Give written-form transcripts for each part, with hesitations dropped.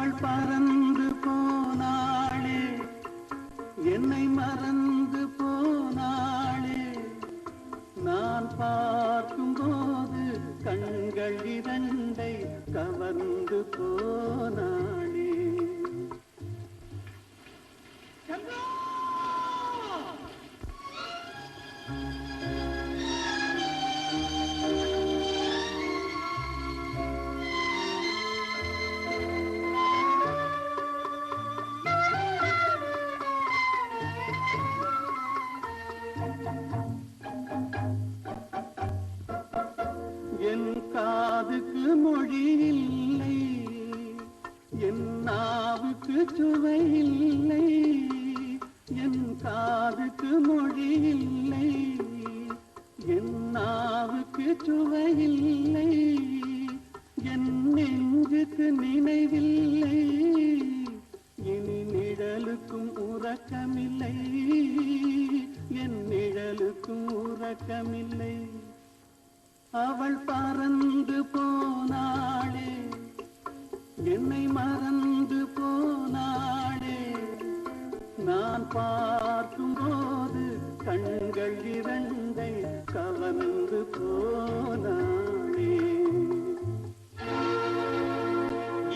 அவள் பறந்து போனாளே, என்னை மறந்து போனாளே. நான் பார்க்கும்போது கண்கள் இரண்டை கவர்ந்து போனாளே. என் காதுக்கு மொழி இல்லை, என் நாவுக்கு சுவை இல்லை. என் காதுக்கு மொழி இல்லை, என் நாவுக்கு சுவை இல்லை. என் நெஞ்சுக்கு நினைவில்லை, இனி நிழலுக்கும் உறக்கமில்லை. என் நிழலுக்கும் உறக்கமில்லை. அவள் பறந்து போனாளே, என்னை மறந்து போனாளே. நான் பார்க்கும்போது கண்கள் இரண்டை கவர்ந்து போனாளே.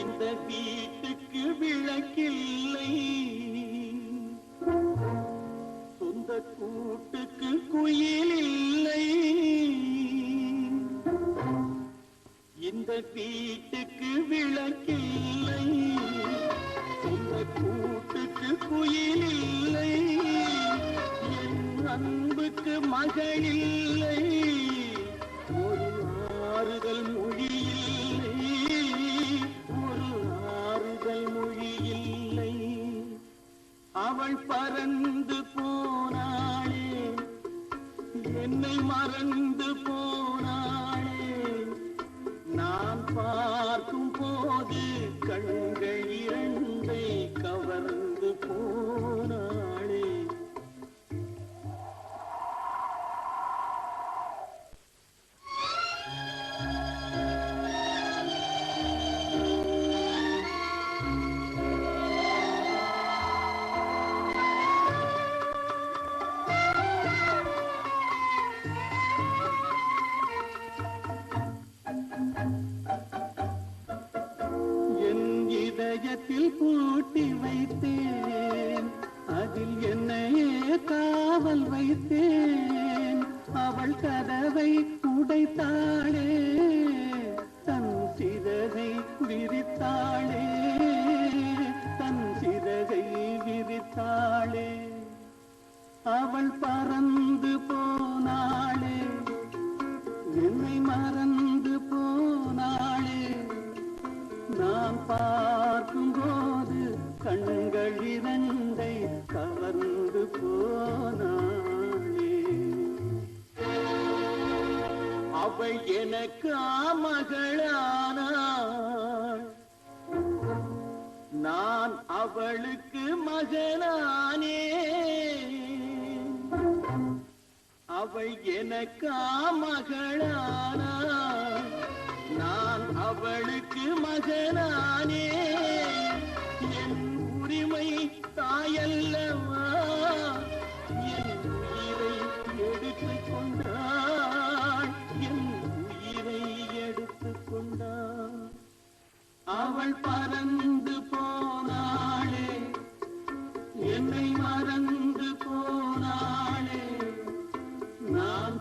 இந்த வீட்டுக்கு விளக்கில்லை, சொந்த கூட்டுக்கு குயில் இல்லை. இந்த வீட்டுக்கு விளக்கில்லை, சொந்த கூட்டுக்கு குயில் இல்லை. என் அன்புக்கு மகள் இல்லை, ஒரு ஆறுதல் மொழி இல்லை. ஒரு ஆறுதல் மொழி இல்லை. அவள் பறந்து போனாளே, என்னை மறந்து போனாளே. நான் பார்க்கும் போது கண்கள் இரண்டை கவர்ந்து போனாளே. இதயத்தில் பூட்டி வைத்தேன், அதில் என்னையே காவல் வைத்தேன். அவள் கதவை உடைத்தாளே, தன் சிறகை விரித்தாளே. தன் சிறகை விரித்தாளே. அவள் பறந்து போனாளே, என்னை மறந்து போனாளே. நான் பார்க்கும்போது கண்கள் இரண்டை கவர்ந்து போனாளே. அவள் எனக்கு மகளானாள், நான் அவளுக்கு மகனானே. அவள் எனக்கு மகளானாள், நான் அவளுக்கு மகனானே. என் உரிமை தாயல்லவா, என் உயிரை எடுத்துக் கொண்டாள். என் உயிரை எடுத்துக் கொண்டாள். அவள் பறந்து போனாளே, என்னை மறந்து போனாளே. நான்